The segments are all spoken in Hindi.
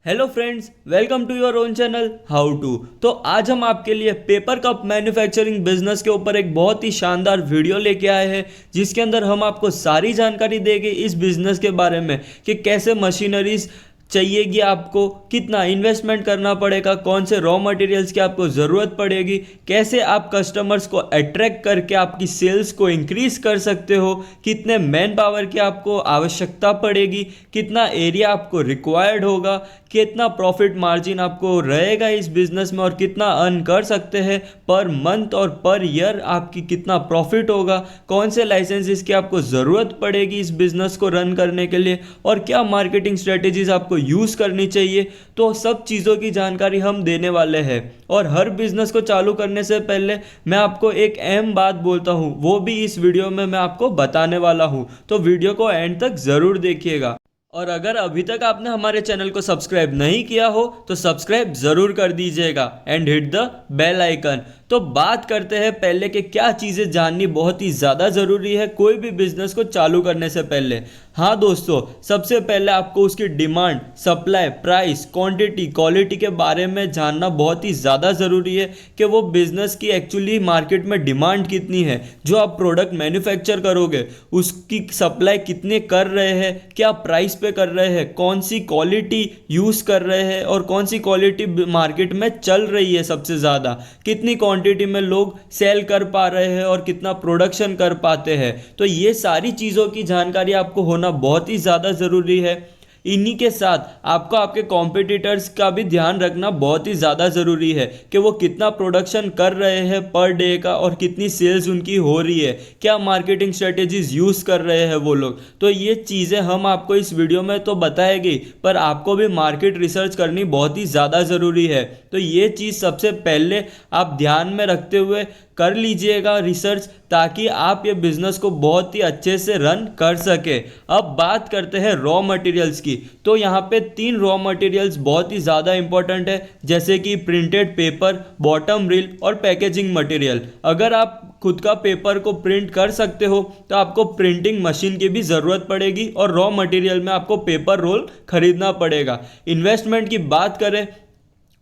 Hello friends, welcome to your own channel how to. तो आज हम आपके लिए पेपर कप मैन्युफैक्चरिंग बिजनेस के ऊपर एक बहुत ही शानदार वीडियो लेके आए हैं, जिसके अंदर हम आपको सारी जानकारी देंगे इस बिजनेस के बारे में कि कैसे मशीनरीज चाहिएगी, आपको कितना इन्वेस्टमेंट करना पड़ेगा, कौन से रॉ मटेरियल्स की आपको ज़रूरत पड़ेगी, कैसे आप कस्टमर्स को अट्रैक्ट करके आपकी सेल्स को इंक्रीज कर सकते हो, कितने मैन पावर की आपको आवश्यकता पड़ेगी, कितना एरिया आपको रिक्वायर्ड होगा, कितना प्रॉफिट मार्जिन आपको रहेगा इस बिजनेस में और कितना अर्न कर सकते हैं पर मंथ और पर ईयर, आपकी कितना प्रॉफिट होगा, कौन से लाइसेंसेस की आपको ज़रूरत पड़ेगी इस बिजनेस को रन करने के लिए और क्या मार्केटिंग स्ट्रेटेजीज आपको यूज़ करनी चाहिए। तो सब चीज़ों की जानकारी हम देने वाले हैं। और हर बिजनेस को चालू करने से पहले मैं आपको एक अहम बात बोलता हूँ, वो भी इस वीडियो में मैं आपको बताने वाला हूँ, तो वीडियो को एंड तक ज़रूर देखिएगा। और अगर अभी तक आपने हमारे चैनल को सब्सक्राइब नहीं किया हो तो सब्सक्राइब ज़रूर कर दीजिएगा and hit the bell icon. तो बात करते हैं पहले कि क्या चीज़ें जाननी बहुत ही ज़्यादा ज़रूरी है कोई भी बिजनेस को चालू करने से पहले। हाँ दोस्तों, सबसे पहले आपको उसकी demand, supply, price, quantity, quality के बारे में जानना बहुत ही ज़्यादा ज़रूरी है कि वो बिज़नेस की एक्चुअली मार्केट में डिमांड कितनी है, जो आप प्रोडक्ट मैन्युफैक्चर करोगे उसकी सप्लाई कितने कर रहे हैं, क्या प्राइस पे कर रहे हैं, कौन सी क्वालिटी यूज़ कर रहे हैं और कौन सी क्वालिटी मार्केट में चल रही है सबसे ज़्यादा, कितनी क्वांटिटी में लोग सेल कर पा रहे हैं और कितना प्रोडक्शन कर पाते हैं। तो ये सारी चीज़ों की जानकारी आपको होना बहुत ही ज़्यादा ज़रूरी है। इन्हीं के साथ आपको आपके कॉम्पिटिटर्स का भी ध्यान रखना बहुत ही ज़्यादा ज़रूरी है कि वो कितना प्रोडक्शन कर रहे हैं पर डे का और कितनी सेल्स उनकी हो रही है, क्या मार्केटिंग स्ट्रेटेजीज यूज़ कर रहे हैं वो लोग। तो ये चीज़ें हम आपको इस वीडियो में तो बताएंगे, पर आपको भी मार्केट रिसर्च करनी बहुत ही ज़्यादा ज़रूरी है। तो ये चीज़ सबसे पहले आप ध्यान में रखते हुए कर लीजिएगा रिसर्च, ताकि आप ये बिज़नेस को बहुत ही अच्छे से रन कर सके। अब बात करते हैं रॉ मटेरियल्स की। तो यहाँ पे 3 रॉ मटेरियल्स बहुत ही ज़्यादा इंपॉर्टेंट है, जैसे कि प्रिंटेड पेपर, बॉटम रील और पैकेजिंग मटेरियल। अगर आप खुद का पेपर को प्रिंट कर सकते हो तो आपको प्रिंटिंग मशीन की भी ज़रूरत पड़ेगी और रॉ मटेरियल में आपको पेपर रोल खरीदना पड़ेगा। इन्वेस्टमेंट की बात करें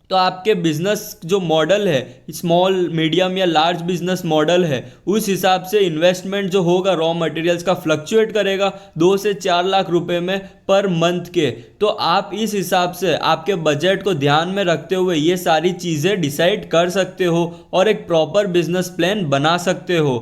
तो आपके बिजनेस जो मॉडल है, स्मॉल, मीडियम या लार्ज बिजनेस मॉडल है, उस हिसाब से इन्वेस्टमेंट जो होगा रॉ मटेरियल्स का फ्लक्चुएट करेगा 2 से 4 लाख रुपए में पर मंथ के। तो आप इस हिसाब से आपके बजट को ध्यान में रखते हुए ये सारी चीज़ें डिसाइड कर सकते हो और एक प्रॉपर बिजनेस प्लान बना सकते हो।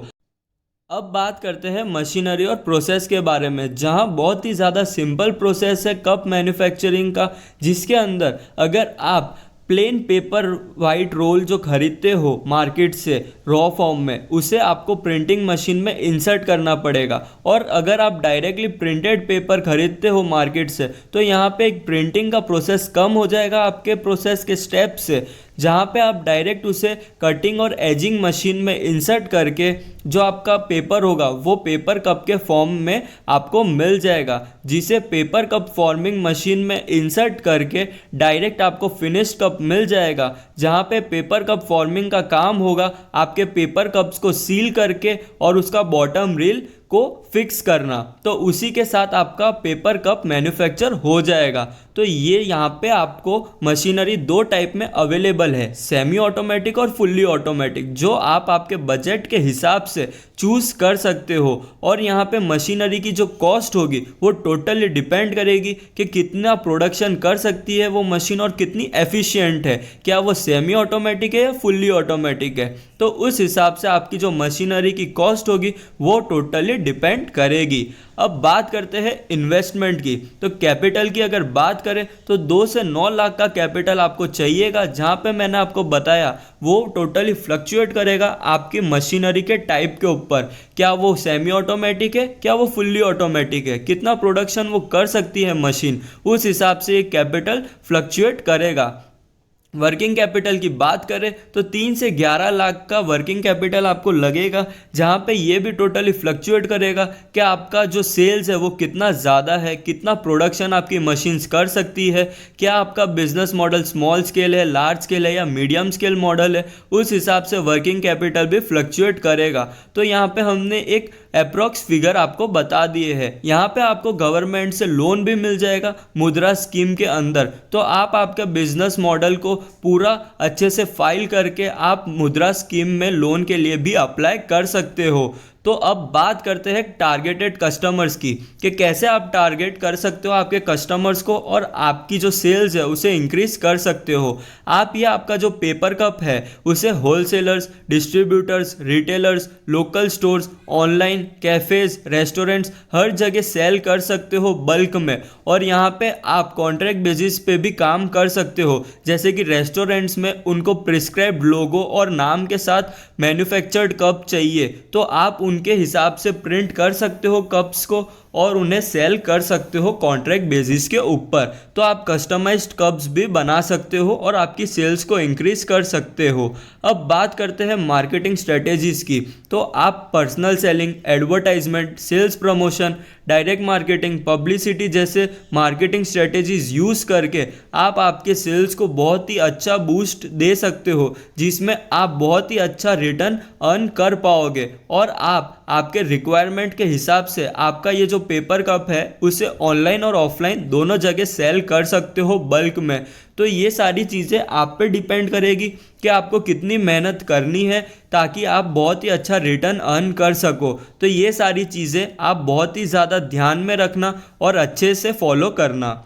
अब बात करते हैं मशीनरी और प्रोसेस के बारे में, जहां बहुत ही ज़्यादा सिंपल प्रोसेस है कप मैन्युफैक्चरिंग का, जिसके अंदर अगर आप प्लेन पेपर वाइट रोल जो खरीदते हो मार्केट से रॉ फॉर्म में, उसे आपको प्रिंटिंग मशीन में इंसर्ट करना पड़ेगा। और अगर आप डायरेक्टली प्रिंटेड पेपर खरीदते हो मार्केट से तो यहाँ पे एक प्रिंटिंग का प्रोसेस कम हो जाएगा आपके प्रोसेस के स्टेप से, जहाँ पे आप डायरेक्ट उसे कटिंग और एजिंग मशीन में इंसर्ट करके जो आपका पेपर होगा वो पेपर कप के फॉर्म में आपको मिल जाएगा, जिसे पेपर कप फॉर्मिंग मशीन में इंसर्ट करके डायरेक्ट आपको फिनिश्ड कप मिल जाएगा, जहाँ पे पेपर कप फॉर्मिंग का काम होगा आपके पेपर कप्स को सील करके और उसका बॉटम रील को फिक्स करना। तो उसी के साथ आपका पेपर कप मैन्युफैक्चर हो जाएगा। तो ये यहाँ पे आपको मशीनरी 2 टाइप में अवेलेबल है, सेमी ऑटोमेटिक और फुल्ली ऑटोमेटिक, जो आप आपके बजट के हिसाब से चूज़ कर सकते हो। और यहाँ पे मशीनरी की जो कॉस्ट होगी वो टोटली डिपेंड करेगी कि कितना प्रोडक्शन कर सकती है वो मशीन और कितनी एफिशिएंट है, क्या वो सेमी ऑटोमेटिक है या फुल्ली ऑटोमेटिक है। तो उस हिसाब से आपकी जो मशीनरी की कॉस्ट होगी वो टोटली डिपेंड करेगी। अब बात करते हैं इन्वेस्टमेंट की। तो कैपिटल की अगर बात करें तो 2 से 9 लाख का कैपिटल आपको चाहिएगा, जहाँ पे मैंने आपको बताया वो टोटली फ्लक्चुएट करेगा आपकी मशीनरी के टाइप के ऊपर, क्या वो सेमी ऑटोमेटिक है, क्या वो फुल्ली ऑटोमेटिक है, कितना प्रोडक्शन वो कर सकती है मशीन, उस हिसाब से ये कैपिटल फ्लक्चुएट करेगा। वर्किंग कैपिटल की बात करें तो 3 से 11 लाख का वर्किंग कैपिटल आपको लगेगा, जहां पे ये भी टोटली फ्लक्चुएट करेगा कि आपका जो सेल्स है वो कितना ज़्यादा है, कितना प्रोडक्शन आपकी मशीन्स कर सकती है, क्या आपका बिजनेस मॉडल स्मॉल स्केल है, लार्ज स्केल है या मीडियम स्केल मॉडल है, उस हिसाब से वर्किंग कैपिटल भी फ्लक्चुएट करेगा। तो यहाँ पे हमने एक अप्रॉक्स फिगर आपको बता दिए हैं। यहाँ पे आपको गवर्नमेंट से लोन भी मिल जाएगा मुद्रा स्कीम के अंदर, तो आप आपके बिजनेस मॉडल को पूरा अच्छे से फाइल करके आप मुद्रा स्कीम में लोन के लिए भी अप्लाई कर सकते हो। तो अब बात करते हैं टारगेटेड कस्टमर्स की, कि कैसे आप टारगेट कर सकते हो आपके कस्टमर्स को और आपकी जो सेल्स है उसे इंक्रीज कर सकते हो। आप या आपका जो पेपर कप है उसे wholesalers, distributors, retailers, local stores, online, cafes, restaurants, हर जगह सेल कर सकते हो बल्क में। और यहाँ पे आप कॉन्ट्रैक्ट बेसिस पे भी काम कर सकते हो, जैसे कि रेस्टोरेंट्स में उनको प्रिस्क्राइब्ड लोगो और नाम के साथ मैन्युफैक्चर्ड कप चाहिए, तो आप उनके हिसाब से प्रिंट कर सकते हो कप्स को और उन्हें सेल कर सकते हो कॉन्ट्रैक्ट बेसिस के ऊपर। तो आप कस्टमाइज्ड कप्स भी बना सकते हो और आपकी सेल्स को इंक्रीज कर सकते हो। अब बात करते हैं मार्केटिंग स्ट्रेटेजीज की। तो आप personal selling, advertisement, sales promotion, direct marketing, publicity जैसे मार्केटिंग स्ट्रेटेजीज यूज़ करके आप आपके सेल्स को बहुत ही अच्छा बूस्ट दे सकते हो, जिसमें आप बहुत ही अच्छा रिटर्न अर्न कर पाओगे। और आप आपके रिक्वायरमेंट के हिसाब से आपका ये जो पेपर कप है उसे ऑनलाइन और ऑफलाइन दोनों जगह सेल कर सकते हो बल्क में। तो ये सारी चीज़ें आप पे डिपेंड करेगी कि आपको कितनी मेहनत करनी है ताकि आप बहुत ही अच्छा रिटर्न अर्न कर सको। तो ये सारी चीज़ें आप बहुत ही ज़्यादा ध्यान में रखना और अच्छे से फॉलो करना।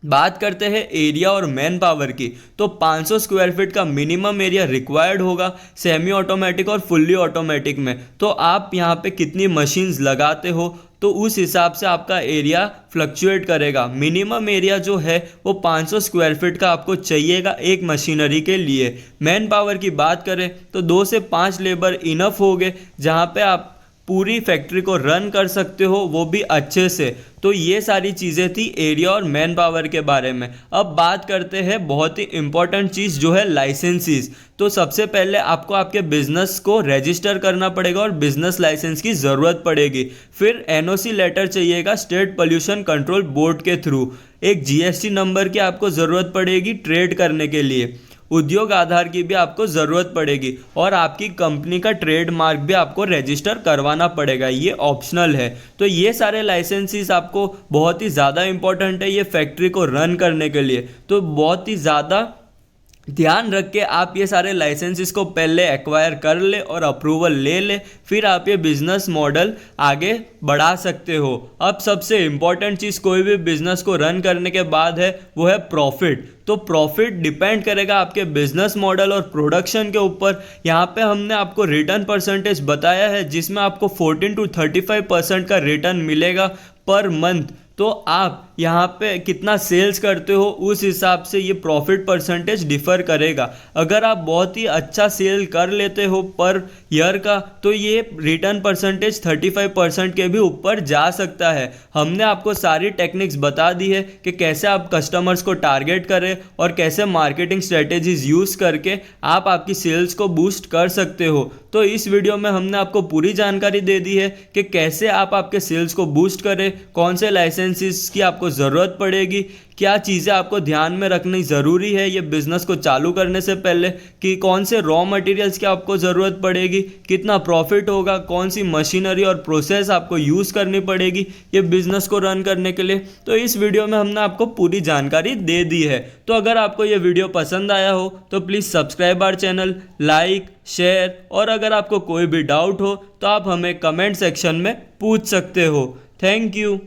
बात करते हैं एरिया और मैन पावर की। तो 500 स्क्वायर फीट का मिनिमम एरिया रिक्वायर्ड होगा सेमी ऑटोमेटिक और फुल्ली ऑटोमेटिक में। तो आप यहाँ पे कितनी मशीन्स लगाते हो तो उस हिसाब से आपका एरिया फ्लक्चुएट करेगा। मिनिमम एरिया जो है वो 500 स्क्वायर फीट का आपको चाहिएगा एक मशीनरी के लिए। मैन पावर की बात करें तो 2 से 5 लेबर इनफ हो गए, जहाँ पे आप पूरी फैक्ट्री को रन कर सकते हो, वो भी अच्छे से। तो ये सारी चीज़ें थी एरिया और मैन पावर के बारे में। अब बात करते हैं बहुत ही इंपॉर्टेंट चीज़ जो है लाइसेंसीज। तो सबसे पहले आपको आपके बिजनेस को रजिस्टर करना पड़ेगा और बिजनेस लाइसेंस की ज़रूरत पड़ेगी। फिर एनओसी लेटर चाहिएगा स्टेट पोल्यूशन कंट्रोल बोर्ड के थ्रू। एक जीएसटी नंबर की आपको ज़रूरत पड़ेगी ट्रेड करने के लिए। उद्योग आधार की भी आपको ज़रूरत पड़ेगी और आपकी कंपनी का ट्रेडमार्क भी आपको रजिस्टर करवाना पड़ेगा, ये ऑप्शनल है। तो ये सारे लाइसेंसेस आपको बहुत ही ज़्यादा इंपॉर्टेंट है ये फैक्ट्री को रन करने के लिए। तो बहुत ही ज़्यादा ध्यान रख के आप ये सारे लाइसेंसेस को पहले एक्वायर कर ले और अप्रूवल ले ले, फिर आप ये बिजनेस मॉडल आगे बढ़ा सकते हो। अब सबसे इम्पॉर्टेंट चीज़ कोई भी बिजनेस को रन करने के बाद है वो है प्रॉफिट। तो प्रॉफिट डिपेंड करेगा आपके बिजनेस मॉडल और प्रोडक्शन के ऊपर। यहाँ पे हमने आपको रिटर्न परसेंटेज बताया है जिसमें आपको 14 to 35% का रिटर्न मिलेगा पर मंथ। तो आप यहाँ पे कितना सेल्स करते हो उस हिसाब से ये प्रॉफिट परसेंटेज डिफर करेगा। अगर आप बहुत ही अच्छा सेल कर लेते हो पर ईयर का तो ये रिटर्न परसेंटेज 35% के भी ऊपर जा सकता है। हमने आपको सारी टेक्निक्स बता दी है कि कैसे आप कस्टमर्स को टारगेट करें और कैसे मार्केटिंग स्ट्रेटेजीज यूज़ करके आप आपकी सेल्स को बूस्ट कर सकते हो। तो इस वीडियो में हमने आपको पूरी जानकारी दे दी है कि कैसे आप आपके सेल्स को बूस्ट करें, कौन से लाइसेंसेस की आपको ज़रूरत पड़ेगी, क्या चीज़ें आपको ध्यान में रखनी ज़रूरी है ये बिज़नेस को चालू करने से पहले, कि कौन से रॉ मटेरियल्स की आपको ज़रूरत पड़ेगी, कितना प्रॉफिट होगा, कौन सी मशीनरी और प्रोसेस आपको यूज़ करनी पड़ेगी ये बिज़नेस को रन करने के लिए। तो इस वीडियो में हमने आपको पूरी जानकारी दे दी है। तो अगर आपको ये वीडियो पसंद आया हो तो please subscribe our channel, like, share, और अगर आपको कोई भी डाउट हो तो आप हमें कमेंट सेक्शन में पूछ सकते हो। Thank you.